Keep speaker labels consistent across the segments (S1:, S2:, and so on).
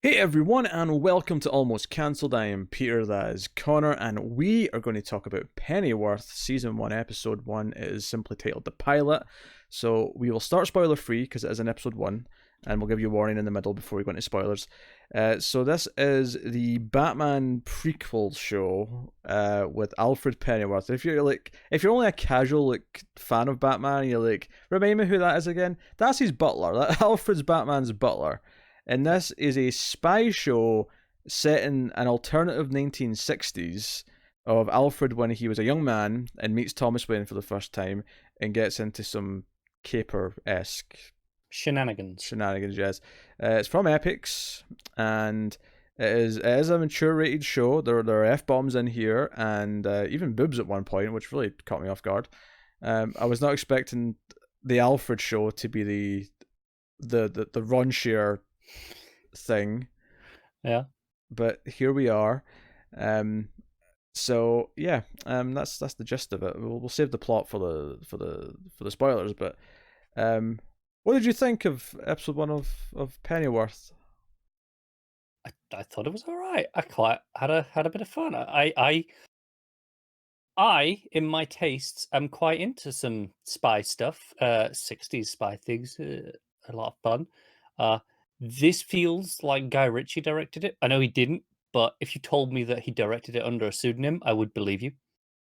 S1: Hey everyone, and welcome to Almost Cancelled. I am Peter, that is Connor, and we are going to talk about Pennyworth, Season 1, Episode 1. It is simply titled The Pilot. So we will start spoiler free because it is in Episode 1, and we'll give you a warning in the middle before we go into spoilers. So this is the Batman prequel show with Alfred Pennyworth. If you're only a casual fan of Batman, you're like, remind me who that is again? That's his butler. Alfred's Batman's butler. And this is a spy show set in an alternative 1960s of Alfred when he was a young man and meets Thomas Wayne for the first time and gets into some caper-esque
S2: Shenanigans,
S1: yes. It's from Epix, and it is a mature-rated show. There are F-bombs in here, and even boobs at one point, which really caught me off guard. I was not expecting the Alfred show to be the raunchier thing, but here we are. So yeah, that's the gist of it. We'll save the plot for the spoilers. But what did you think of episode 1 of Pennyworth?
S2: I thought it was all right. I quite had a bit of fun. I in my tastes, am quite into some spy stuff. 60s spy things, a lot of fun. This feels like Guy Ritchie directed it. I know he didn't, but if you told me that he directed it under a pseudonym, I would believe you.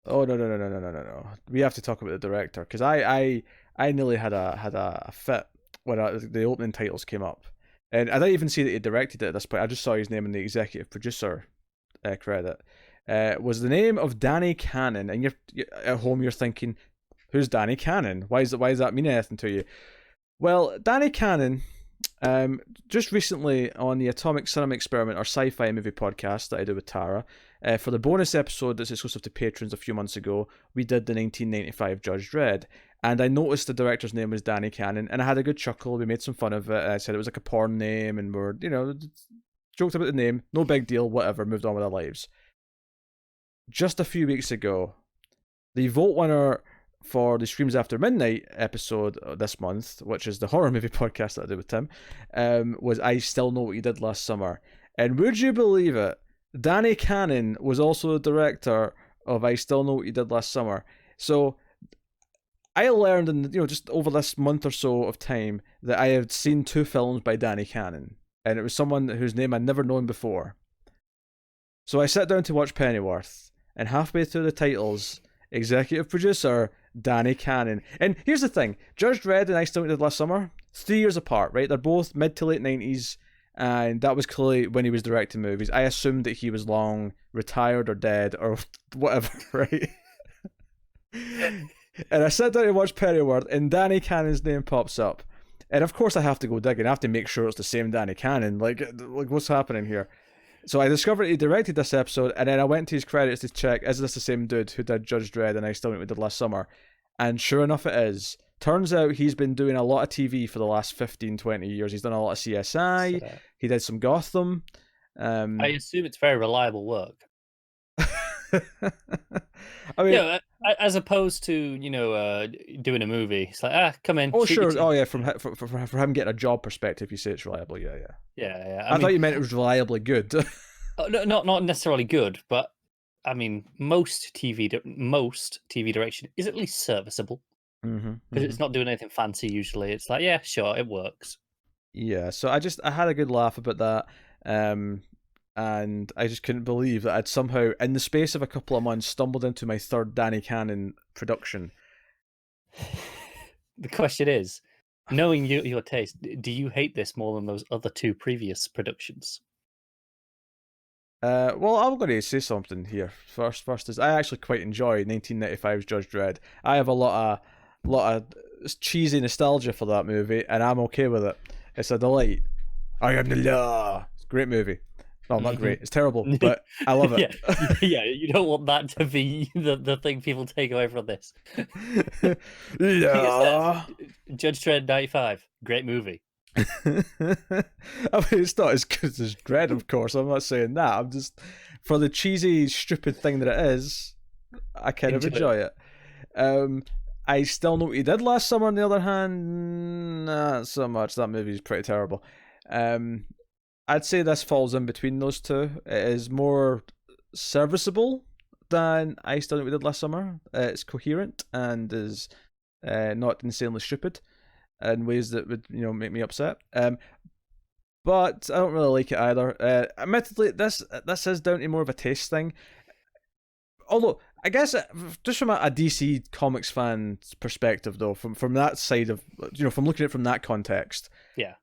S1: Oh no! We have to talk about the director because I nearly had a fit when the opening titles came up, and I didn't even see that he directed it at this point. I just saw his name in the executive producer credit. Was the name of Danny Cannon, and you're at home. You're thinking, who's Danny Cannon? Why does that mean anything to you? Well, Danny Cannon, just recently on the Atomic Cinema Experiment, our sci-fi movie podcast that I do with Tara, for the bonus episode that's exclusive to patrons a few months ago, we did the 1995 Judge Dredd, and I noticed the director's name was Danny Cannon, and I had a good chuckle. We made some fun of it. I said it was like a porn name, and we're, joked about the name. No big deal, whatever, moved on with our lives. Just a few weeks ago, the vote winner for the Screams After Midnight episode this month, which is the horror movie podcast that I did with Tim, was I Still Know What You Did Last Summer. And would you believe it? Danny Cannon was also the director of I Still Know What You Did Last Summer. So I learned in just over this month or so of time that I had seen 2 films by Danny Cannon, and it was someone whose name I'd never known before. So I sat down to watch Pennyworth, and halfway through the titles, executive producer Danny Cannon. And here's the thing, Judge Dredd and I Still Did Last Summer, 3 years apart, right? They're both mid to late 90s, and that was clearly when he was directing movies. I assumed that he was long retired or dead or whatever, right? And I sat down to watch Pennyworth, and Danny Cannon's name pops up. And of course I have to go digging. I have to make sure it's the same Danny Cannon. Like what's happening here? So I discovered he directed this episode, and then I went to his credits to check, is this the same dude who did Judge Dredd and I Still Know What We Did Last Summer? And sure enough it is. Turns out he's been doing a lot of TV for the last 15, 20 years. He's done a lot of CSI. He did some Gotham.
S2: I assume it's very reliable work.
S1: I mean,
S2: as opposed to doing a movie, it's like come in.
S1: Oh sure, oh yeah, from him getting a job perspective, you say it's reliable.
S2: Yeah.
S1: I thought you meant it was reliably good.
S2: No, not necessarily good, but I mean most TV direction is at least serviceable because it's not doing anything fancy. Usually, it's like yeah, sure, it works.
S1: Yeah, so I had a good laugh about that. And I just couldn't believe that I'd somehow, in the space of a couple of months, stumbled into my 3rd Danny Cannon production.
S2: The question is, knowing your taste, do you hate this more than those other 2 previous productions?
S1: Well, I'm going to say something here. First is I actually quite enjoy 1995's Judge Dredd. I have a lot of cheesy nostalgia for that movie, and I'm okay with it. It's a delight. I am the law. It's a great movie. No, not great. It's terrible, but I love it.
S2: Yeah, you don't want that to be the thing people take away from this.
S1: Yeah.
S2: Judge Dredd 95, great movie.
S1: I mean, it's not as good as Dredd, of course. I'm not saying that. I'm just, for the cheesy, stupid thing that it is, I kind of enjoy it. I Still Know What You Did Last Summer, on the other hand, not so much. That movie's pretty terrible. I'd say this falls in between those two. It is more serviceable than I Still Think We Did Last Summer. It's coherent and is not insanely stupid in ways that would make me upset. But I don't really like it either. Admittedly, this is down to more of a taste thing. Although I guess just from a DC Comics fan's perspective, though, from that side of from looking at it from that context,
S2: Yeah.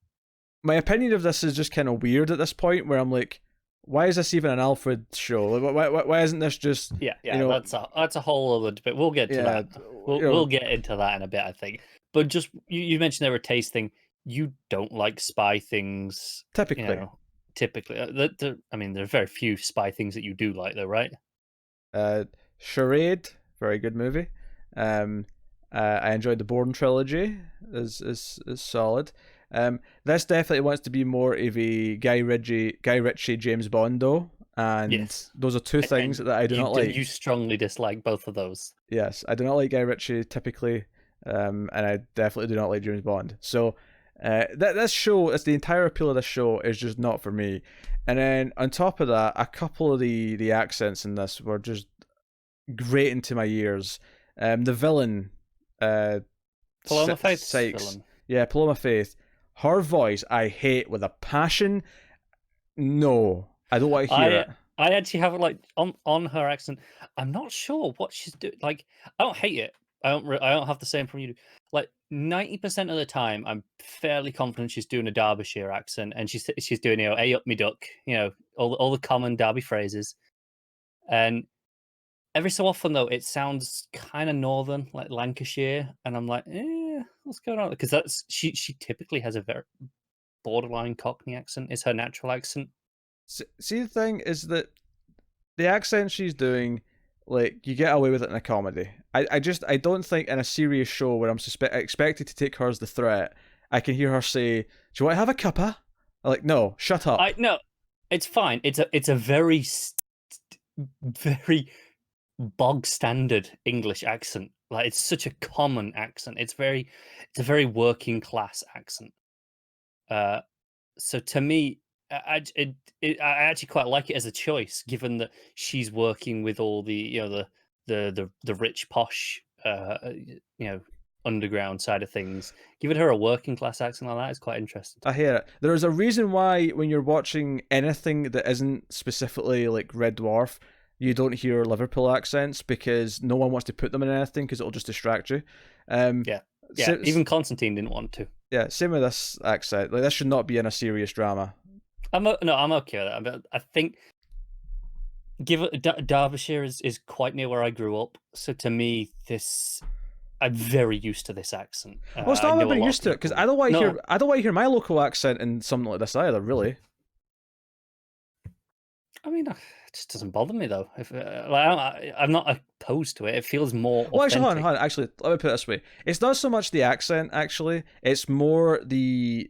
S1: my opinion of this is just kind of weird at this point, where I'm like, why is this even an Alfred show? Like, why isn't this just
S2: that's a whole other debate. We'll get to that. We'll get into that in a bit, I think. But just you mentioned there were a taste thing. You don't like spy things
S1: typically.
S2: Typically, I mean, there are very few spy things that you do like, though, right?
S1: Charade, very good movie. I enjoyed the Bourne trilogy. is solid. This definitely wants to be more of a Guy Ritchie James Bond, though, and
S2: yes.
S1: Those are two things that I do not like.
S2: You strongly dislike both of those.
S1: Yes, I do not like Guy Ritchie typically, and I definitely do not like James Bond. So, this show, it's the entire appeal of this show is just not for me. And then on top of that, a couple of the accents in this were just great into my ears. The villain,
S2: Paloma Faith's
S1: Sykes.
S2: villain.
S1: Yeah, Paloma Faith. Her voice, I hate with a passion. No, I don't want to hear it.
S2: I actually have it like on her accent. I'm not sure what she's doing. Like, I don't hate it. I don't have the same from you. Like 90% of the time, I'm fairly confident she's doing a Derbyshire accent, and she's doing "Hey up me duck," all the common Derby phrases. And every so often, though, it sounds kind of northern, like Lancashire, and I'm like, what's going on? Because she typically has a very borderline Cockney accent. Is her natural accent.
S1: See, the thing is that the accent she's doing, like, you get away with it in a comedy. I don't think in a serious show where I'm expected to take her as the threat, I can hear her say, "Do you want to have a cuppa?" I'm like, no, shut up.
S2: No, it's fine. It's a very very bog standard English accent. Like, it's such a common accent. It's a very working class accent. So to me, I actually quite like it as a choice, given that she's working with all the the rich posh underground side of things. Giving her a working class accent like that is quite interesting.
S1: I hear it. There's a reason why when you're watching anything that isn't specifically like Red Dwarf, you don't hear Liverpool accents, because no one wants to put them in anything because it'll just distract you.
S2: Even Constantine didn't want to.
S1: Yeah, same with this accent. Like, this should not be in a serious drama.
S2: I'm okay with that. I think Derbyshire is quite near where I grew up, so to me, I'm very used to this accent.
S1: Well, it's not about being used to it, because I don't want to hear my local accent in something like this either. Really.
S2: I mean, it just doesn't bother me though. If I'm not opposed to it. It feels more authentic.
S1: Well, actually, hold on. Actually, let me put it this way: it's not so much the accent. Actually, it's more the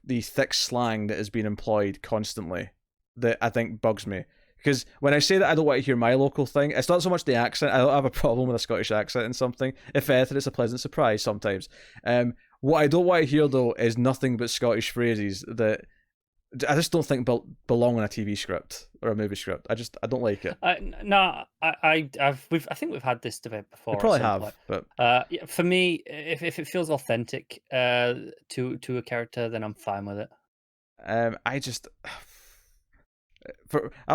S1: thick slang that has been employed constantly that I think bugs me. Because when I say that I don't want to hear my local thing, it's not so much the accent. I don't have a problem with a Scottish accent in something. If anything, it's a pleasant surprise sometimes. What I don't want to hear, though, is nothing but Scottish phrases that I just don't think belong on a TV script or a movie script. I don't like it.
S2: I think we've had this debate before.
S1: We probably have, but
S2: for me, if it feels authentic to a character, then I'm fine with it.
S1: I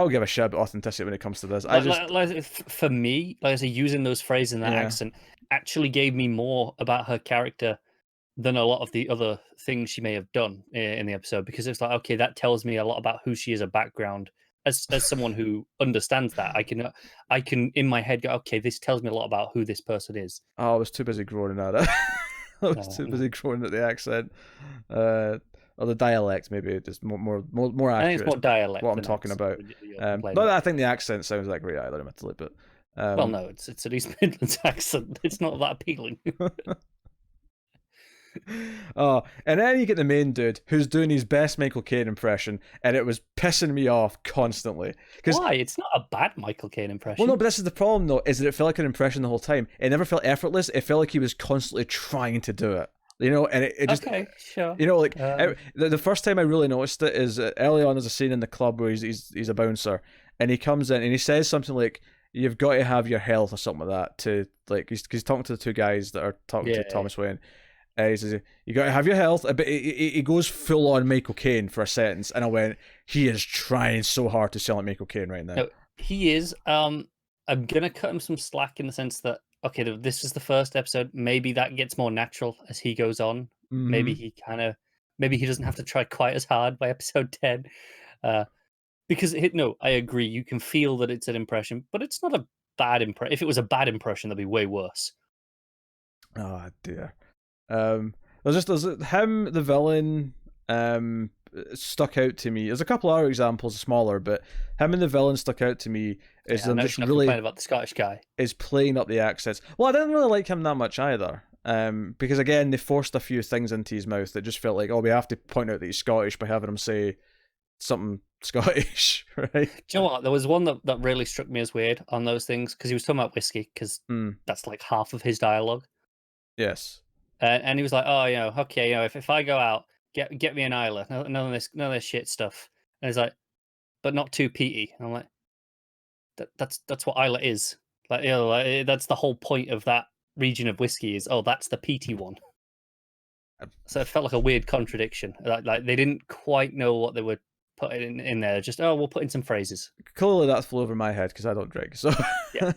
S1: will give a shit about authenticity when it comes to this.
S2: For me, like I say, using those phrases and that accent actually gave me more about her character than a lot of the other things she may have done in the episode, because it's like, okay, that tells me a lot about who she is, a background. As someone who understands that, I can in my head go, okay, this tells me a lot about who this person is.
S1: Oh, I was too busy groaning at it. I was too busy groaning at the accent. Or the dialect, maybe just more accurate.
S2: I think it's more dialect.
S1: What I'm talking about. Not that I think the accent sounds like great either, admittedly, but
S2: well, no, it's an East Midlands accent. It's not that appealing.
S1: Oh, and then you get the main dude who's doing his best Michael Caine impression, and it was pissing me off constantly.
S2: Why? It's not a bad Michael Caine impression.
S1: Well, no, but this is the problem, though, is that it felt like an impression the whole time. It never felt effortless. It felt like he was constantly trying to do it. And it just,
S2: Okay, sure.
S1: like the first time I really noticed it is early on. There's a scene in the club where he's a bouncer, and he comes in and he says something like, "You've got to have your health" or something like that. To like, he's talking to the two guys that are talking to
S2: Yeah.
S1: Thomas Wayne. He says, "You got to have your health," but he goes full on Michael Caine for a sentence, and I went, "He is trying so hard to sound like Michael Caine right now."
S2: No, he is. I'm gonna cut him some slack in the sense that okay, this is the first episode. Maybe that gets more natural as he goes on.
S1: Mm-hmm.
S2: Maybe he doesn't have to try quite as hard by episode 10. Uh, because no, I agree. You can feel that it's an impression, but it's not a bad impression. If it was a bad impression, that'd be way worse.
S1: Oh dear. There's him, the villain, stuck out to me. There's a couple other examples, smaller, but him and the villain stuck out to me. Is
S2: Yeah, I
S1: them
S2: know
S1: just
S2: you're not
S1: really
S2: complaining about the Scottish guy.
S1: is playing up the accents. Well, I didn't really like him that much either. Because again, they forced a few things into his mouth that just felt like, oh, we have to point out that he's Scottish by having him say something Scottish, right?
S2: Do you know what? There was one that really struck me as weird on those things because he was talking about whiskey because that's like half of his dialogue.
S1: Yes.
S2: And he was like, "Oh, okay, if I go out, get me an Isla, none of this shit stuff." And he's like, "But not too peaty." And I'm like, "That's what Isla is. Like, that's the whole point of that region of whiskey is, oh, that's the peaty one." So it felt like a weird contradiction. Like they didn't quite know what they were putting in there. Just we'll put in some phrases.
S1: Clearly, that flew over my head because I don't drink, so
S2: Yeah,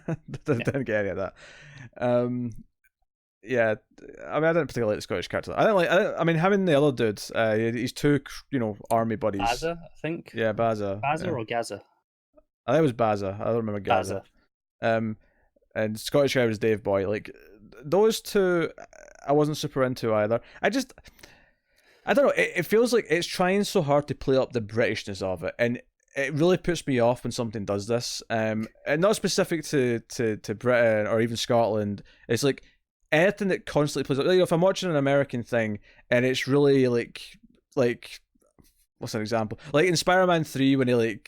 S1: didn't get any of that. Yeah, I mean, I didn't particularly like the Scottish character. I mean, having the other dudes, he's two, army buddies.
S2: Baza, I think.
S1: Yeah, Baza.
S2: Baza
S1: Yeah.
S2: or Gaza?
S1: I think it was Baza. I don't remember Gaza. And Scottish guy was Dave Boy. Like those two, I wasn't super into either. I don't know. It feels like it's trying so hard to play up the Britishness of it, and it really puts me off when something does this. And not specific to Britain or even Scotland. It's like anything that constantly plays up. If I'm watching an American thing and it's really like what's an example? Like in Spider-Man 3 when he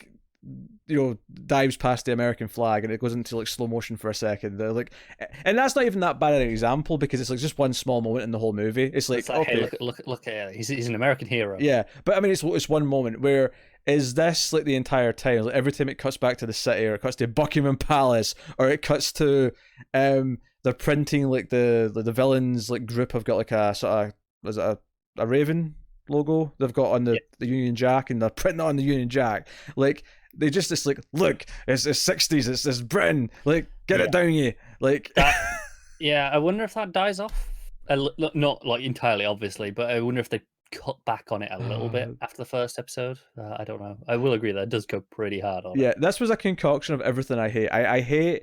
S1: dives past the American flag and it goes into like slow motion for a second. They're like, and that's not even that bad an example because it's like just one small moment in the whole movie. It's like, okay,
S2: hey, look at he's an American hero.
S1: Yeah, but I mean, it's one moment. Where is this like the entire time? Like every time it cuts back to the city, or it cuts to Buckingham Palace, or it cuts to they're printing like the villains like group have got like a sort of, was it a raven logo they've got on the Union Jack, and they're printing it on the Union Jack. Like they just like, look, it's 60s, it's Britain, like get it down you, like
S2: that. Yeah, I wonder if that dies off. Not like entirely, obviously, but I wonder if they cut back on it a little bit after the first episode. I don't know. I will agree that it does go pretty hard on it.
S1: Yeah, this was a concoction of everything I hate. I hate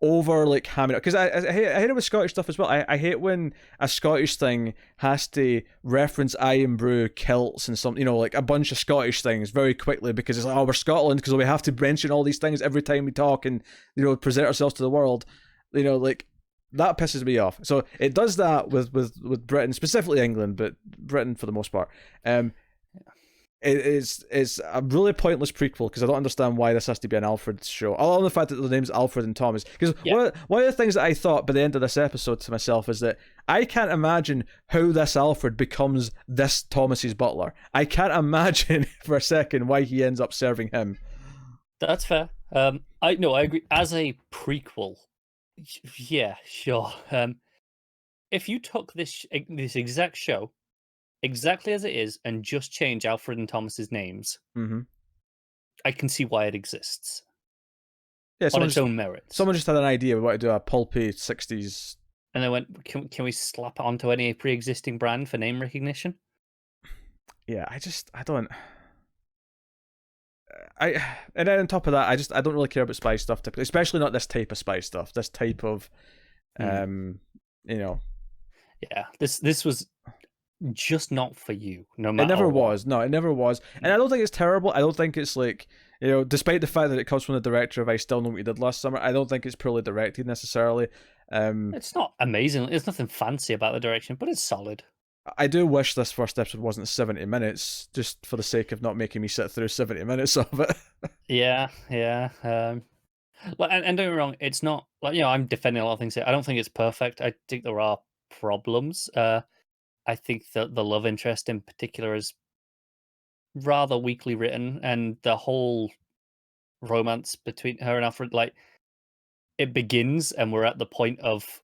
S1: over like hamming it because I hate it with Scottish stuff as well. I hate when a Scottish thing has to reference Iron Brew, kilts, and something, like a bunch of Scottish things very quickly because it's like, oh, we're Scotland, because we have to mention all these things every time we talk and present ourselves to the world. Like that pisses me off. So it does that with Britain, specifically England, but Britain for the most part. It's a really pointless prequel because I don't understand why this has to be an Alfred show. Other than the fact that the name's Alfred and Thomas. Because one of the things that I thought by the end of this episode to myself is that I can't imagine how this Alfred becomes this Thomas's butler. I can't imagine for a second why he ends up serving him.
S2: That's fair. I agree. As a prequel, yeah, sure. If you took this exact show exactly as it is and just change Alfred and Thomas's names, I can see why it exists.
S1: Yeah,
S2: on its own merits.
S1: Someone just had an idea. We want to do a pulpy 60s.
S2: And they went, can we slap it onto any pre-existing brand for name recognition?
S1: Yeah, I don't. And then on top of that, I don't really care about spy stuff typically, especially not this type of spy stuff. This type of,
S2: Yeah, this was just not for you. No matter.
S1: It never was. No, it never was. And I don't think it's terrible. I don't think it's like, despite the fact that it comes from the director of I Still Know What You Did Last Summer, I don't think it's poorly directed necessarily.
S2: It's not amazing. There's nothing fancy about the direction, but it's solid.
S1: I do wish this first episode wasn't 70 minutes, just for the sake of not making me sit through 70 minutes of it.
S2: Yeah. And don't get me wrong, it's not like, I'm defending a lot of things here. I don't think it's perfect. I think there are problems. I think that the love interest in particular is rather weakly written, and the whole romance between her and Alfred, like, it begins and we're at the point of,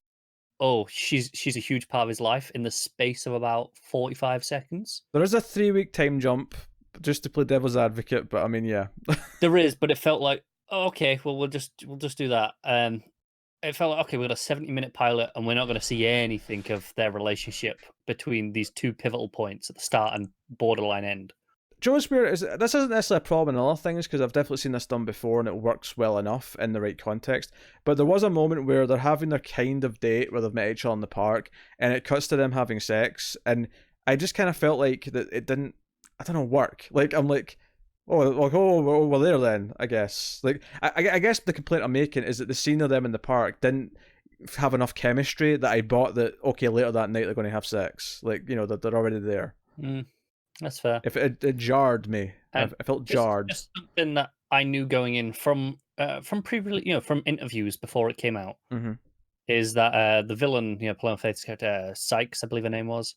S2: oh, she's a huge part of his life in the space of about 45 seconds.
S1: There is a 3 week time jump, just to play devil's advocate, but I mean, yeah.
S2: There is, but it felt like, oh, okay, well, we'll just do that. It felt like, okay, we've got a 70-minute pilot, and we're not going to see anything of their relationship between these two pivotal points at the start and borderline end.
S1: Joe's weird. This isn't necessarily a problem in other things because I've definitely seen this done before and it works well enough in the right context. But there was a moment where they're having their kind of date where they've met each other in the park and it cuts to them having sex, and I just kind of felt like that it didn't. I don't know, work. Like I'm like, oh, we're there then. I guess. Like I guess the complaint I'm making is that the scene of them in the park didn't have enough chemistry that I bought that okay later that night they're going to have sex. Like they're already there.
S2: Mm, that's fair.
S1: If it jarred me, I felt jarred.
S2: Just something that I knew going in from previous, from interviews before it came out,
S1: Mm-hmm.
S2: is that the villain, playing Faith's character, Sykes, I believe her name was,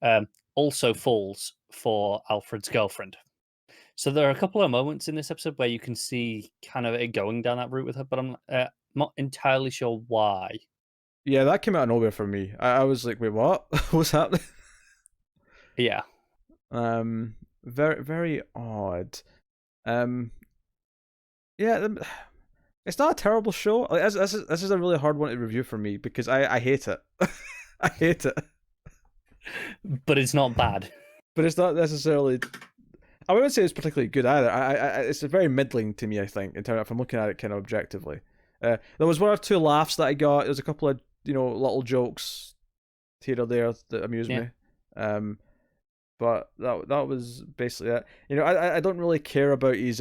S2: um, also falls for Alfred's girlfriend. So there are a couple of moments in this episode where you can see kind of it going down that route with her, but I'm not entirely sure why.
S1: Yeah, that came out of nowhere for me. I was like, wait, what? What's happening?
S2: Yeah.
S1: Very, very odd. Yeah, it's not a terrible show. Like, this is a really hard one to review for me because I hate it. I hate it.
S2: But it's not bad.
S1: But it's not necessarily. I wouldn't say it's particularly good either. It's very middling to me. I think in terms if I'm looking at it kind of objectively. There was one or two laughs that I got. There was a couple of little jokes here or there that amused me. But that was basically it. I don't really care about his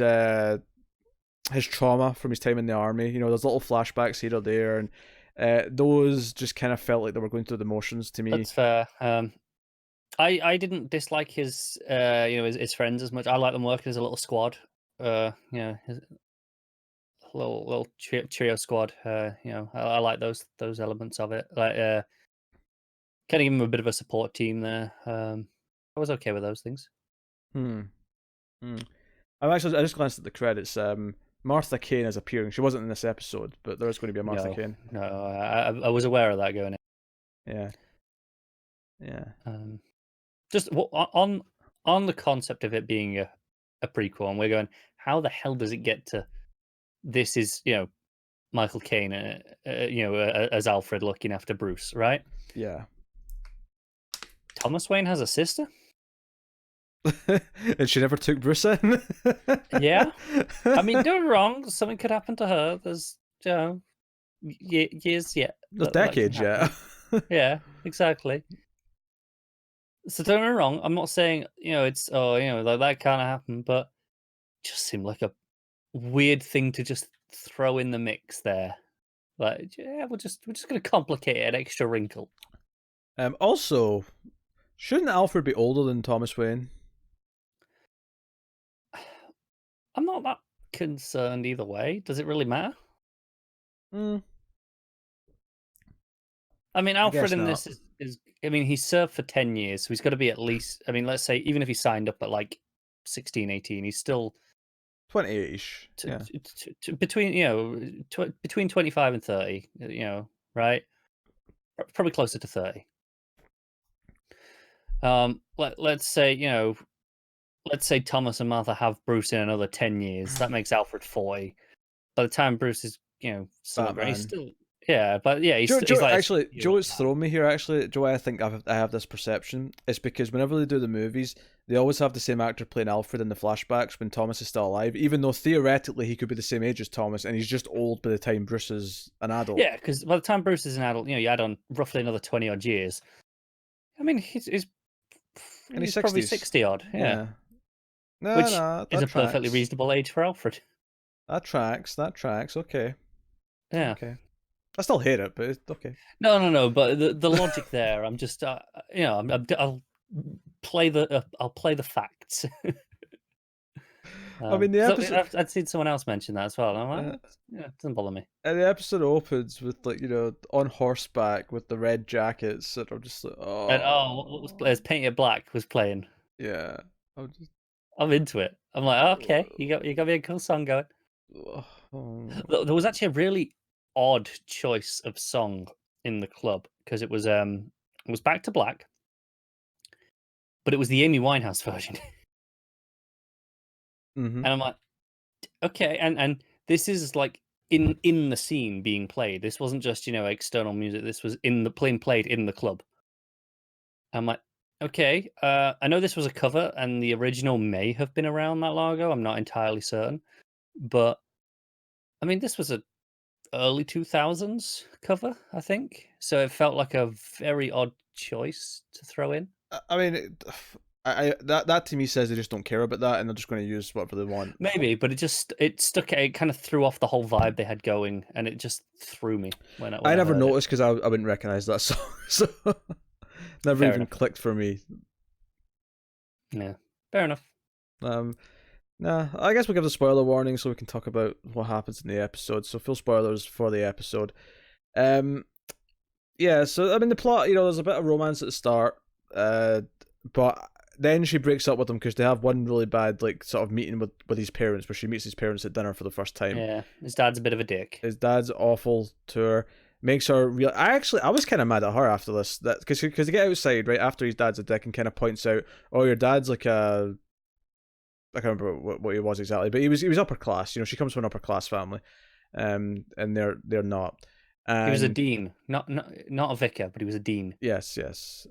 S1: trauma from his time in the army. There's little flashbacks here or there, and those just kind of felt like they were going through the motions to me.
S2: That's fair. I didn't dislike his his friends as much. I like them working as a little squad. His little trio squad. I like those elements of it. Like kind of give him a bit of a support team there. I was okay with those things.
S1: Hmm. I just glanced at the credits. Martha Kane is appearing. She wasn't in this episode, but there is going to be a Martha Kane.
S2: No, I was aware of that going
S1: in. Yeah.
S2: Just on the concept of it being a prequel, and we're going, how the hell does it get to this? Is Michael Caine, as Alfred looking after Bruce, right?
S1: Yeah.
S2: Thomas Wayne has a sister.
S1: And she never took Bruce in.
S2: Yeah, I mean, don't be wrong. Something could happen to her. There's years yet.
S1: There's decades yet.
S2: Yeah, exactly. So don't get me wrong. I'm not saying it's like that can't happen, but it just seemed like a weird thing to just throw in the mix there. Like, yeah, we're just going to complicate it an extra wrinkle.
S1: Also, shouldn't Alfred be older than Thomas Wayne?
S2: I'm not that concerned either way. Does it really matter? I mean, Alfred in this is. I mean, he's served for 10 years, so he's got to be at least. I mean, let's say even if he signed up at like 16, 18, he's still
S1: 28ish.
S2: Between between 25 and 30. Right? Probably closer to 30. Let's say Thomas and Martha have Bruce in another 10 years. That makes Alfred 40. By the time Bruce is, still around, he's still he's like
S1: actually, Joe is throwing me here. Actually, Joe, I think I have this perception. It's because whenever they do the movies, they always have the same actor playing Alfred in the flashbacks when Thomas is still alive, even though theoretically he could be the same age as Thomas, and he's just old by the time Bruce is an adult.
S2: Yeah, because by the time Bruce is an adult, you add on roughly another 20 odd years. I mean, he's probably 60 odd. Yeah.
S1: No,
S2: which is a perfectly reasonable age for Alfred.
S1: That tracks. Okay.
S2: Yeah.
S1: Okay. I still hate it, but it's okay.
S2: No. But the logic there, I'm just, I'll play the facts.
S1: I mean, the
S2: So
S1: episode,
S2: I'd seen someone else mention that as well. And I'm like,
S1: uh,
S2: yeah, it doesn't bother me.
S1: and the episode opens with like on horseback with the red jackets, and I'm just like,
S2: And what was
S1: oh,
S2: as Painted Black was playing.
S1: yeah. I'm just,
S2: I'm into it. I'm like, oh, okay, you got me a cool song going.
S1: oh.
S2: There was actually a really odd choice of song in the club because it was Back to Black, but it was the Amy Winehouse version.
S1: Mm-hmm.
S2: And I'm like, okay, and this is like in the scene being played. This wasn't just external music. This was in the played in the club. I'm like, okay, I know this was a cover, and the original may have been around that long ago. I'm not entirely certain, but I mean, this was a early 2000s cover, I think. So it felt like a very odd choice to throw in.
S1: I mean, that to me says they just don't care about that, and they're just going to use whatever they want.
S2: Maybe, but it stuck. It kind of threw off the whole vibe they had going, and it just threw me when
S1: I
S2: I
S1: never
S2: heard it.
S1: noticed because I wouldn't recognize that song, so never
S2: Fair
S1: even
S2: enough.
S1: clicked for me.
S2: Yeah, fair enough.
S1: Um, Nah, I guess we'll give the spoiler warning so we can talk about what happens in the episode. So full spoilers for the episode. Um, yeah. So I mean, the plot. There's a bit of romance at the start. But then she breaks up with him because they have one really bad like sort of meeting with his parents, where she meets his parents at dinner for the first time.
S2: Yeah, his dad's a bit of a dick.
S1: His dad's awful to her. Makes her real. I was kind of mad at her after this. That because they get outside right after his dad's a dick and kind of points out, oh, your dad's like a. I can't remember what he was exactly, but he was upper class. She comes from an upper class family, and they're not.
S2: He was a
S1: And
S2: dean, not a vicar, but he was a dean.
S1: yes, yes.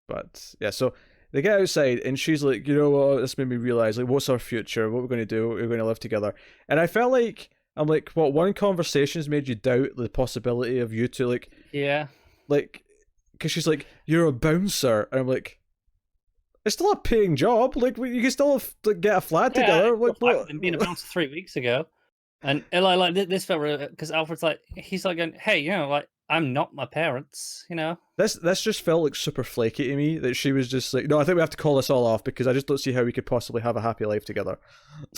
S1: But yeah, so they get outside, and she's like, you know what? This made me realize, like, what's our future? What we're going to do? We're going to live together. And I felt like I'm like, what? One conversation's made you doubt the possibility of you two,
S2: Yeah,
S1: because she's like, you're a bouncer, and I'm like. It's still a paying job. Like you can still get a flat together. Like what?
S2: I've been a bouncer 3 weeks ago, and like this felt really because Alfred's like he's like going, hey, like I'm not my parents,
S1: This just felt like super flaky to me. That she was just like, no, I think we have to call this all off because I just don't see how we could possibly have a happy life together.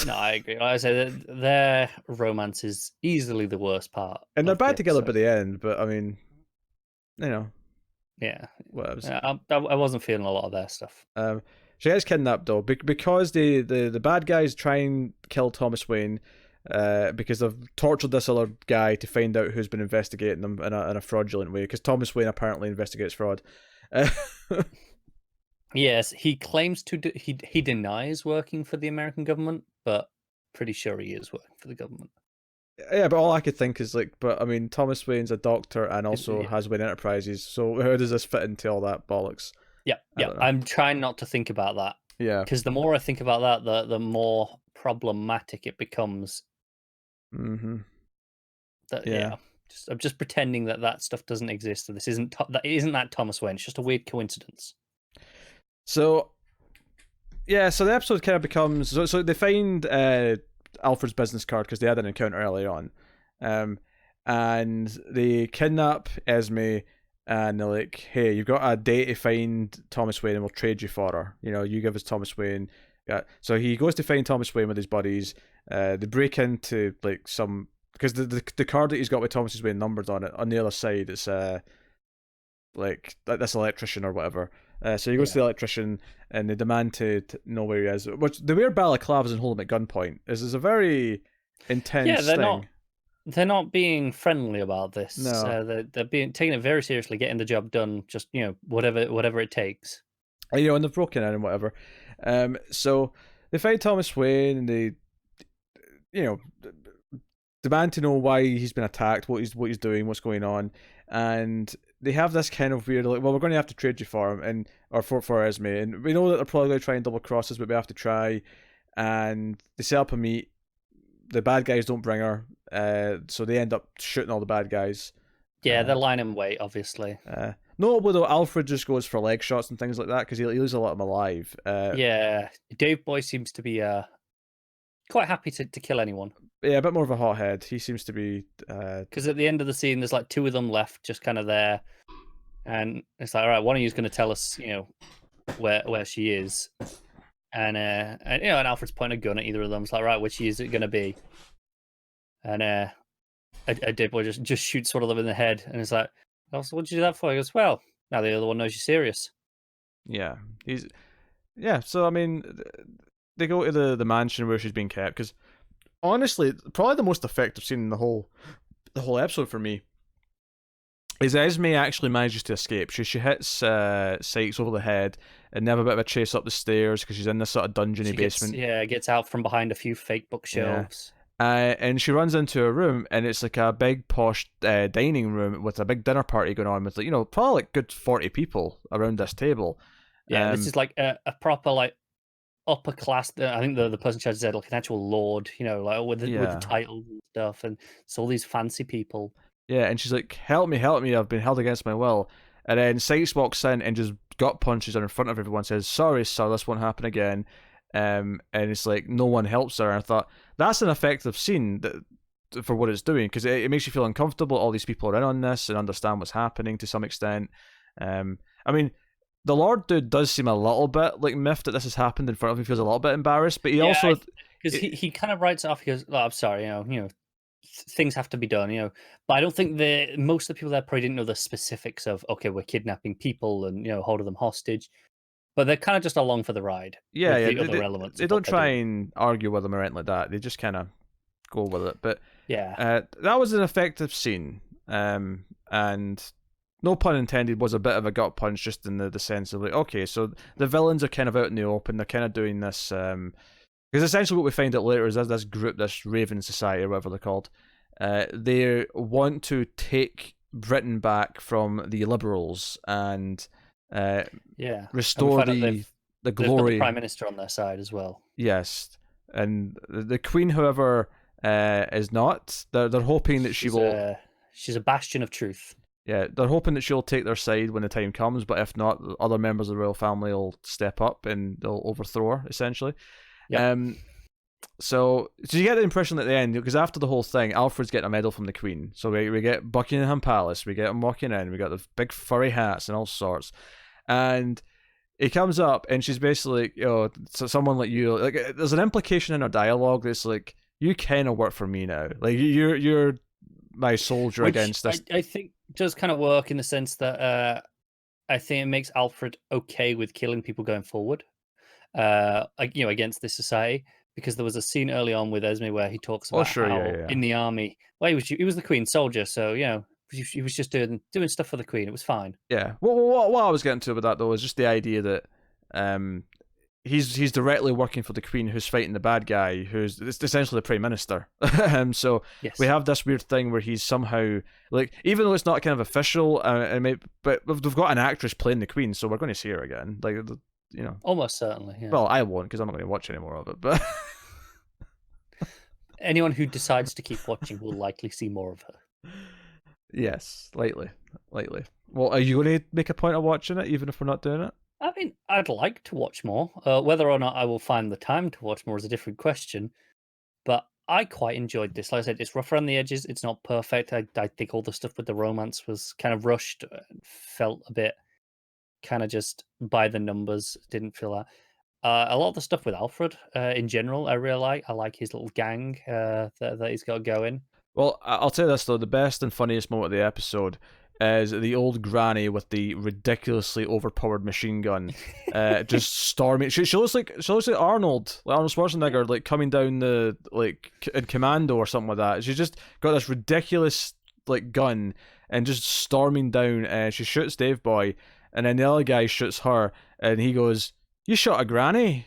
S2: No, I agree. Like I said, their romance is easily the worst part,
S1: And they're
S2: of the
S1: bad together by
S2: episode.
S1: the end, but I mean,
S2: Yeah,
S1: whatever.
S2: I wasn't feeling a lot of their stuff.
S1: She gets kidnapped though because the bad guys try and kill Thomas Wayne. Because they've tortured this other guy to find out who's been investigating them in a fraudulent way. Because Thomas Wayne apparently investigates fraud.
S2: Yes, he claims he denies working for the American government, but pretty sure he is working for the government.
S1: Yeah, but all I could think is but I mean, Thomas Wayne's a doctor and also has Wayne Enterprises. So how does this fit into all that bollocks?
S2: Yeah. I'm trying not to think about that.
S1: Yeah,
S2: because the more I think about that, the more problematic it becomes.
S1: Mm-hmm.
S2: Yeah. I'm just pretending that stuff doesn't exist. This isn't that Thomas Wayne. It's just a weird coincidence.
S1: So yeah, so the episode kind of becomes so they find Alfred's business card because they had an encounter early on, and they kidnap Esme, and they're like, "Hey, you've got a day to find Thomas Wayne, and we'll trade you for her. You give us Thomas Wayne." Yeah, so he goes to find Thomas Wayne with his buddies. They break into like some because the card that he's got with Thomas Wayne numbers on it. On the other side, it's like this electrician or whatever. So he goes to the electrician and they demand to know where he is. Which they wear balaclavas and hold him at gunpoint. Is a very intense thing.
S2: They're not being friendly about this.
S1: No.
S2: They're being taking it very seriously, getting the job done. Just whatever it takes.
S1: And they've broken in and whatever. So they find Thomas Wayne and they, demand to know why he's been attacked, what he's doing, what's going on, and they have this kind of weird like, well, we're going to have to trade you for him or for Esme, and we know that they're probably going to try and double cross us, but we have to try, and they set up a meet. The bad guys don't bring her, so they end up shooting all the bad guys.
S2: Yeah, they're lying in wait, obviously.
S1: Notably though, Alfred just goes for leg shots and things like that because he leaves a lot of them alive.
S2: Yeah, Dave Boy seems to be quite happy to kill anyone.
S1: Yeah, a bit more of a hothead. He seems to be
S2: because at the end of the scene, there's like two of them left, just kind of there, and it's like, all right, one of you's going to tell us, where she is, and Alfred's pointing a gun at either of them. It's like, right, which is it going to be? And a dipboy just shoots one of them in the head, and it's like, oh, so what'd you do that for? He goes, well, now the other one knows you're serious.
S1: Yeah, he's yeah. So I mean, they go to the mansion where she's being kept because honestly, probably the most effective scene in the whole episode for me is Esme actually manages to escape. She hits Sykes over the head and they have a bit of a chase up the stairs because she's in this sort of dungeony
S2: She
S1: basement.
S2: gets out from behind a few fake
S1: Yeah.
S2: bookshelves.
S1: And she runs into a room, and it's like a big posh dining room with a big dinner party going on with, like, probably like good 40 people around this table.
S2: Yeah, this is like a proper like upper class. I think the person in charge said like an actual lord, like with the
S1: Yeah,
S2: titles and stuff, and it's all these fancy people.
S1: yeah, and she's like, help me, I've been held against my will. And then Sykes walks in and just gut punches her in front of everyone, says, sorry, sir, this won't happen again. And it's like, no one helps her. And I thought, that's an effective scene for what it's doing, because it makes you feel uncomfortable. All these people are in on this and understand what's happening to some extent. I mean, the Lord dude does seem a little bit like miffed that this has happened in front of him. He feels a little bit embarrassed, but he
S2: Yeah,
S1: also,
S2: because he kind of writes it off. He goes, "Oh, I'm sorry, things have to be done, But I don't think most of the people there probably didn't know the specifics of okay, we're kidnapping people and holding them hostage, but they're kind of just along for the ride
S1: yeah,
S2: with
S1: yeah,
S2: the other elements
S1: they
S2: of what
S1: don't
S2: they're
S1: try
S2: doing.
S1: and argue with him or anything like that. They just kind of go with it. But
S2: Yeah,
S1: that was an effective scene, and no pun intended, was a bit of a gut punch, just in the sense of like, okay, so the villains are kind of out in the open. They're kind of doing this, because essentially what we find out later is that this group, this Raven Society or whatever they're called, they want to take Britain back from the liberals and uh,
S2: yeah, and we
S1: restore
S2: find out
S1: the
S2: they've got the
S1: glory.
S2: prime minister on their side as well.
S1: Yes, and the Queen, however, is not. They're hoping that she
S2: She's
S1: will.
S2: a she's a bastion of truth.
S1: Yeah, they're hoping that she'll take their side when the time comes, but if not, other members of the royal family will step up and they'll overthrow her, essentially.
S2: Yep.
S1: Um, so you get the impression at the end, because after the whole thing, Alfred's getting a medal from the Queen. So we get Buckingham Palace, we get him walking in, we got the big furry hats and all sorts. And he comes up and she's basically like, so someone like you, like, there's an implication in her dialogue that's like, you kind of work for me now. Like, you're my soldier
S2: Which
S1: against this.
S2: I think does kind of work in the sense that I think it makes Alfred okay with killing people going forward, against this society. Because there was a scene early on with Esme where he talks
S1: Oh,
S2: about
S1: sure, yeah,
S2: how
S1: yeah.
S2: in the army, well, he was the Queen's soldier, so he was just doing stuff for the Queen. It was fine.
S1: Yeah. What I was getting to with that though is just the idea that he's directly working for the Queen, who's fighting the bad guy, who's essentially the Prime Minister. So
S2: Yes.
S1: we have this weird thing where he's somehow like, even though it's not kind of official, but we've got an actress playing the Queen, so we're going to see her again. Like,
S2: Almost certainly, yeah.
S1: well, I won't because I'm not going to watch any more of it. But
S2: Anyone who decides to keep watching will likely see more of her.
S1: yes, lightly. Well, are you going to make a point of watching it, even if we're not doing it?
S2: I mean, I'd like to watch more. Whether or not I will find the time to watch more is a different question. But I quite enjoyed this. Like I said, it's rough around the edges. It's not perfect. I think all the stuff with the romance was kind of rushed. Felt a bit kind of just by the numbers. Didn't feel that. A lot of the stuff with Alfred, in general, I really like. I like his little gang that he's got going.
S1: Well, I'll tell you this though: the best and funniest moment of the episode is the old granny with the ridiculously overpowered machine gun, just storming. She looks like Arnold, like Arnold Schwarzenegger, like coming down the like in Commando or something like that. She's just got this ridiculous like gun and just storming down. She shoots Dave Boy, and then the other guy shoots her, and he goes, "You shot a granny."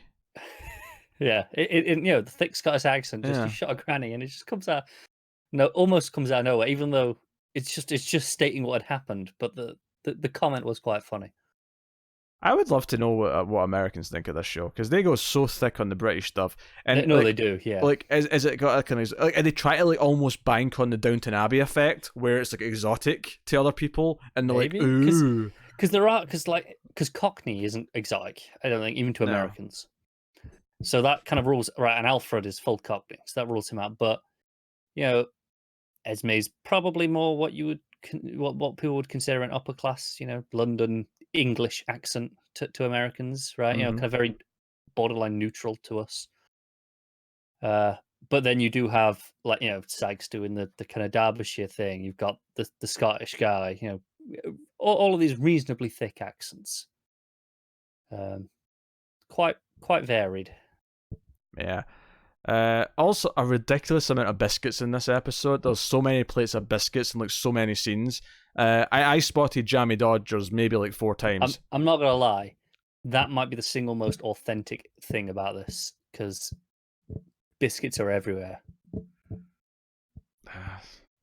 S2: Yeah, the thick Scottish accent, just
S1: Yeah.
S2: you shot a granny, and it just comes out. No, almost comes out of nowhere, even though it's just stating what had happened. But the comment was quite funny.
S1: I would love to know what Americans think of this show, because they go so thick on the British stuff, and
S2: No, they do. Yeah,
S1: like is it got a kind of like, and they try to like almost bank on the Downton Abbey effect, where it's like exotic to other people, and they're
S2: maybe
S1: like, ooh,
S2: because Cockney isn't exotic. I don't think even to
S1: no,
S2: Americans. So that kind of rules right. And Alfred is full Cockney, so that rules him out. But you know, Esme's probably more what you would what people would consider an upper class, London English accent to Americans, right?
S1: mm-hmm.
S2: Kind of very borderline neutral to us. But then you do have, like, Sykes doing the kind of Derbyshire thing. You've got the Scottish guy. All of these reasonably thick accents. Quite varied.
S1: Yeah. Also, a ridiculous amount of biscuits in this episode. There's so many plates of biscuits and like so many scenes. I spotted Jammy Dodgers maybe like 4 times.
S2: I'm not gonna lie, that might be the single most authentic thing about this, because biscuits are everywhere.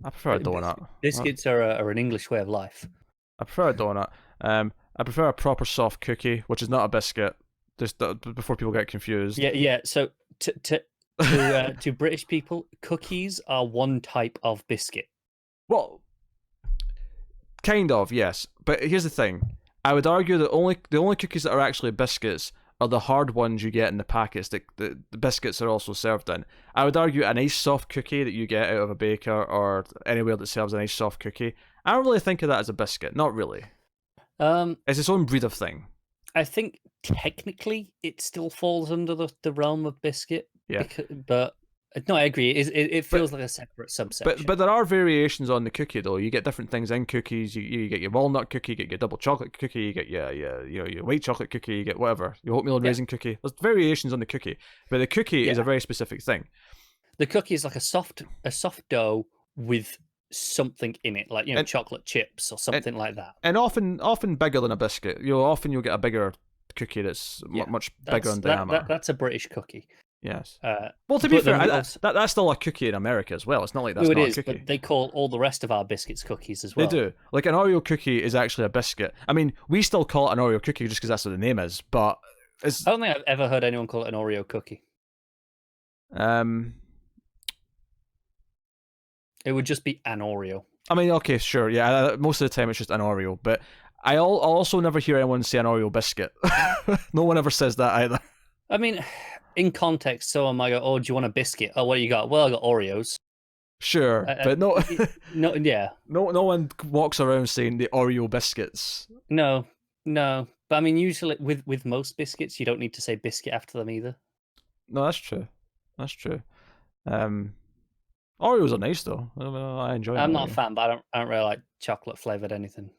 S1: I prefer a donut.
S2: Biscuits are an English way of life.
S1: I prefer a donut. I prefer a proper soft cookie, which is not a biscuit. Just before people get confused.
S2: Yeah. So to British people, cookies are one type of biscuit.
S1: Well, kind of, yes. But here's the thing. I would argue that the only cookies that are actually biscuits are the hard ones you get in the packets that the biscuits are also served in. I would argue a nice soft cookie that you get out of a baker or anywhere that serves a nice soft cookie, I don't really think of that as a biscuit. Not really. It's its own breed of thing.
S2: I think technically it still falls under the realm of biscuit.
S1: Yeah.
S2: But no, I agree. It feels like a separate subsection.
S1: But there are variations on the cookie though. You get different things in cookies. You get your walnut cookie, you get your double chocolate cookie, you get your white chocolate cookie, you get whatever, your oatmeal and raisin cookie. There's variations on the cookie, but the cookie is a very specific thing.
S2: The cookie is like a soft dough with something in it, like chocolate chips or something like that.
S1: And often bigger than a biscuit. You'll get a bigger cookie that's much bigger in diameter.
S2: That's a British cookie.
S1: Yes. Well, to be fair, that's still a cookie in America as well. It's not like that's not a cookie.
S2: But they call all the rest of our biscuits cookies as well.
S1: They do. Like an Oreo cookie is actually a biscuit. I mean, we still call it an Oreo cookie just because that's what the name is. But
S2: I don't think I've ever heard anyone call it an Oreo cookie. It would just be an Oreo.
S1: I mean, okay, sure, yeah. Most of the time it's just an Oreo, but I'll also never hear anyone say an Oreo biscuit. No one ever says that either.
S2: I mean, in context, someone might go, "Oh, do you want a biscuit? Oh, what do you got?" Well, I got Oreos.
S1: Sure, but no,
S2: yeah.
S1: No one walks around saying the Oreo biscuits.
S2: No. But I mean, usually with most biscuits, you don't need to say biscuit after them either.
S1: No, that's true. Oreos are nice though. I enjoy them.
S2: I'm not a fan, but I don't really like chocolate flavored anything.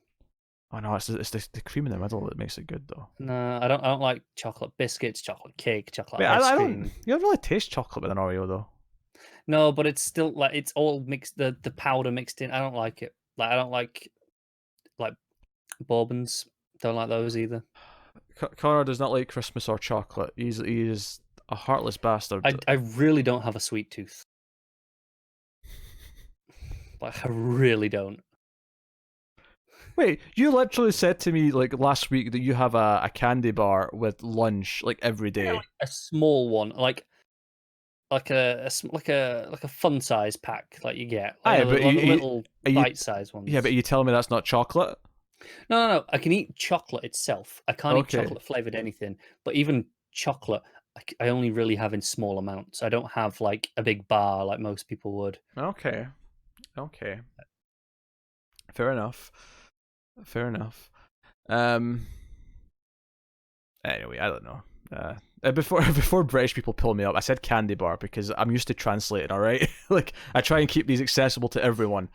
S1: Oh no, it's the cream in the middle that makes it good though.
S2: No, I don't like chocolate biscuits, chocolate cake, chocolate ice cream.
S1: You don't really taste chocolate with an Oreo though.
S2: No, but it's still like it's all mixed. The powder mixed in. I don't like it. Like I don't like bourbons. Don't like those either.
S1: Connor does not like Christmas or chocolate. He is a heartless bastard.
S2: I really don't have a sweet tooth. Like I really don't.
S1: Wait, you literally said to me like last week that you have a candy bar with lunch like every day.
S2: Yeah, a small one, like a fun size pack, like you get little bite size ones.
S1: Yeah, but you telling me that's not chocolate?
S2: No. I can eat chocolate itself. I can't eat chocolate flavored anything. But even chocolate, I only really have in small amounts. I don't have like a big bar like most people would.
S1: Okay. Fair enough. Anyway, I don't know. Before British people pull me up, I said candy bar because I'm used to translating. All right, like I try and keep these accessible to everyone.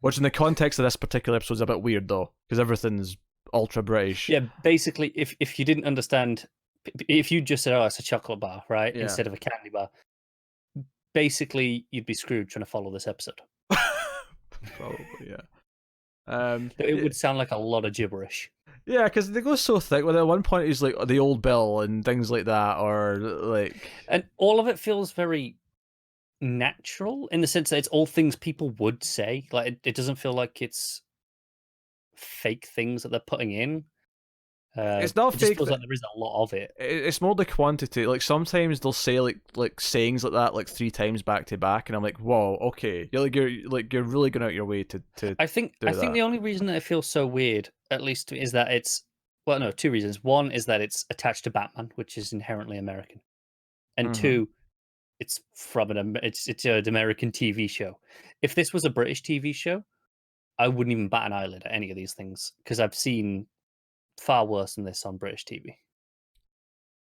S1: Which, in the context of this particular episode, is a bit weird though, because everything's ultra British.
S2: Yeah, basically, if you didn't understand, if you just said, "Oh, it's a chocolate bar," right, instead of a candy bar, basically you'd be screwed trying to follow this episode.
S1: Probably, yeah.
S2: It would sound like a lot of gibberish.
S1: Yeah, because they go so thick. Well, at one point he's like the old Bill and things like that, or like,
S2: and all of it feels very natural in the sense that it's all things people would say. Like it doesn't feel like it's fake things that they're putting in.
S1: It's not
S2: it
S1: fake.
S2: Just feels like there is a lot of it.
S1: It's more the quantity. Like sometimes they'll say like sayings like that like 3 times back to back, and I'm like, whoa, okay, you're really going out your way to.
S2: I think the only reason that it feels so weird, at least, is that it's 2 reasons. One is that it's attached to Batman, which is inherently American, and 2, it's from it's an American TV show. If this was a British TV show, I wouldn't even bat an eyelid at any of these things because I've seen far worse than this on British TV.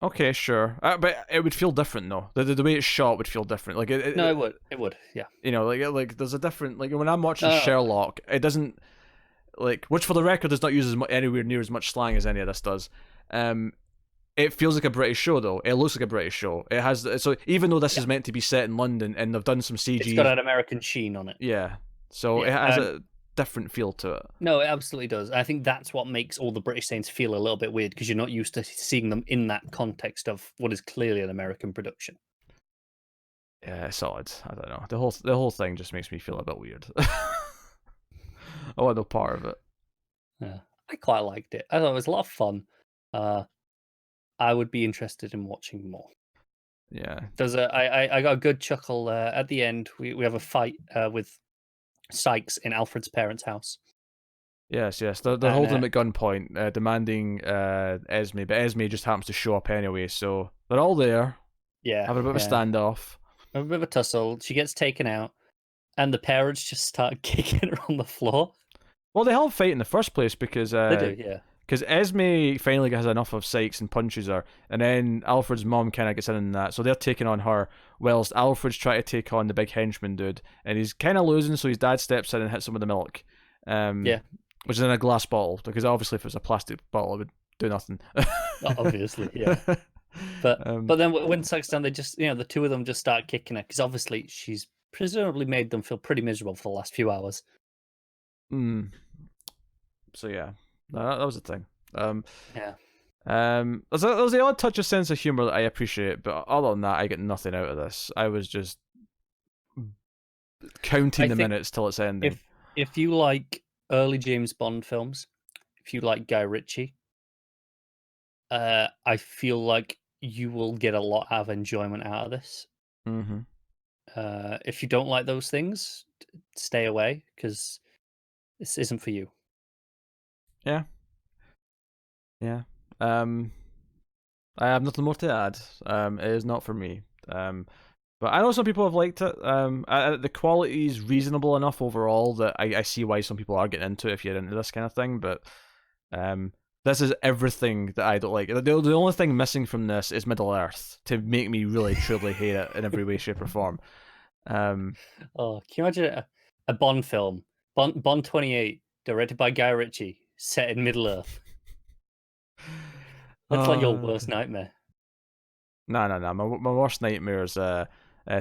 S1: Okay, sure, but it would feel different though. The way it's shot would feel different. Like
S2: No, it would. It would. Yeah.
S1: like there's a different like when I'm watching
S2: No.
S1: Sherlock, it doesn't like which for the record does not use anywhere near as much slang as any of this does. Um, it feels like a British show though. It looks like a British show. It has so even though this
S2: Yeah.
S1: is meant to be set in London and they've done some
S2: It's got
S1: CG,
S2: an American sheen on it.
S1: yeah. So it
S2: Yeah.
S1: has a different feel to it.
S2: No, it absolutely does. I think that's what makes all the British Saints feel a little bit weird because you're not used to seeing them in that context of what is clearly an American production.
S1: Yeah, it's odd. I don't know. The whole thing just makes me feel a bit weird. I want no part of it.
S2: Yeah, I quite liked it. I thought it was a lot of fun. I would be interested in watching more.
S1: Yeah.
S2: I got a good chuckle at the end. We have a fight with Sykes in Alfred's parents' house.
S1: Yes, yes. They're
S2: And,
S1: holding him at gunpoint, demanding Esme, but Esme just happens to show up anyway, so they're all there,
S2: Yeah,
S1: having a bit of a
S2: yeah.
S1: standoff.
S2: A bit of a tussle. She gets taken out, and the parents just start kicking her on the floor.
S1: Well, they have a fight in the first place because
S2: They do, yeah.
S1: Because Esme finally has enough of Sykes and punches her, and then Alfred's mom kind of gets in that, so they're taking on her, whilst Alfred's trying to take on the big henchman dude, and he's kind of losing, so his dad steps in and hits him with the milk.
S2: Yeah.
S1: Which is in a glass bottle, because obviously if it was a plastic bottle, it would do nothing.
S2: Obviously, yeah. But then when Sykes down, they just the two of them just start kicking her because obviously she's presumably made them feel pretty miserable for the last few hours.
S1: So yeah, no, that was the thing.
S2: Yeah.
S1: There's the odd touch of sense of humor that I appreciate, but other than that, I get nothing out of this. I was just counting the minutes till it's ending.
S2: If you like early James Bond films, if you like Guy Ritchie, I feel like you will get a lot of enjoyment out of this.
S1: Mm-hmm.
S2: If you don't like those things, stay away because this isn't for you.
S1: Yeah. Yeah. I have nothing more to add. It is not for me. But I know some people have liked it. The quality is reasonable enough overall that I see why some people are getting into it if you're into this kind of thing. But this is everything that I don't like. The only thing missing from this is Middle Earth to make me really truly hate it in every way, shape, or form.
S2: Can you imagine a Bond film, Bond 28, directed by Guy Ritchie, set in Middle Earth? That's like your worst nightmare.
S1: No. My worst nightmare is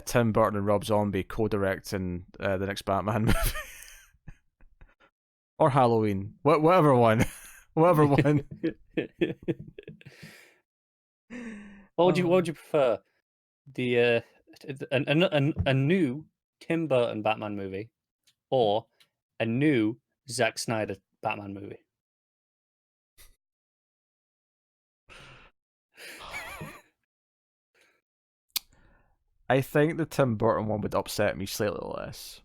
S1: Tim Burton and Rob Zombie co-directing the next Batman movie. Or Halloween. Whatever one. Whatever one.
S2: What would you prefer? The a new Tim Burton Batman movie or a new Zack Snyder Batman movie?
S1: I think the Tim Burton one would upset me slightly less.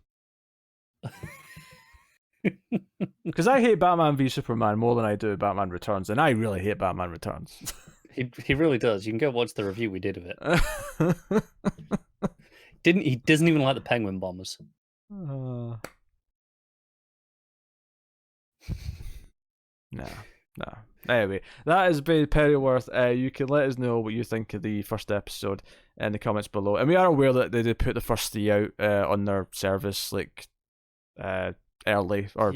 S1: Because I hate Batman v Superman more than I do Batman Returns, and I really hate Batman Returns.
S2: He really does. You can go watch the review we did of it. He doesn't even like the Penguin Bombers.
S1: No. Anyway, that has been Pennyworth. You can let us know what you think of the first episode in the comments below. And we are aware that they did put the first 3 out on their service early or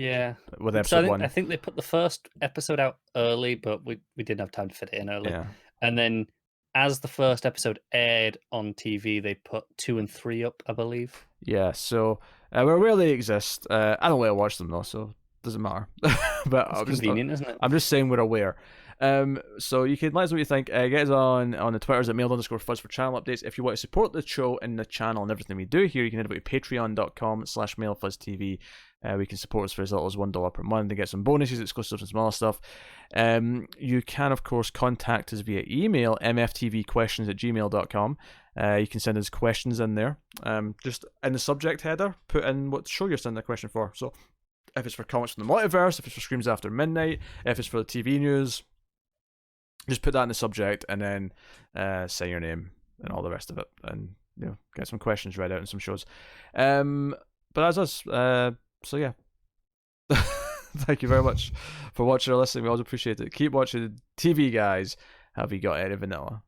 S1: with episode 1.
S2: I think they put the first episode out early, but we didn't have time to fit it in early.
S1: Yeah.
S2: And then as the first episode aired on TV, they put 2 and 3 up, I believe.
S1: Yeah, so we're aware they exist. I don't really watch them though, so doesn't matter. But
S2: it's convenient, isn't it?
S1: I'm just saying we're aware. So you can let us know what you think. Get us on the Twitters at mail_fuzz for channel updates. If you want to support the show and the channel and everything we do here, you can head over to patreon.com/mailfuzztv. We can support us for as little as $1 per month and get some bonuses, exclusives, and smaller stuff. You can, of course, contact us via email, mftvquestions@gmail.com. You can send us questions in there. Just in the subject header, put in what show you're sending a question for. So if it's for Comics from the Multiverse, if it's for Screams After Midnight, if it's for the TV news, just put that in the subject and then say your name and all the rest of it, and get some questions read out in some shows. But that's us. So yeah, thank you very much for watching or listening. We always appreciate it. Keep watching TV, guys. Have you got any vanilla?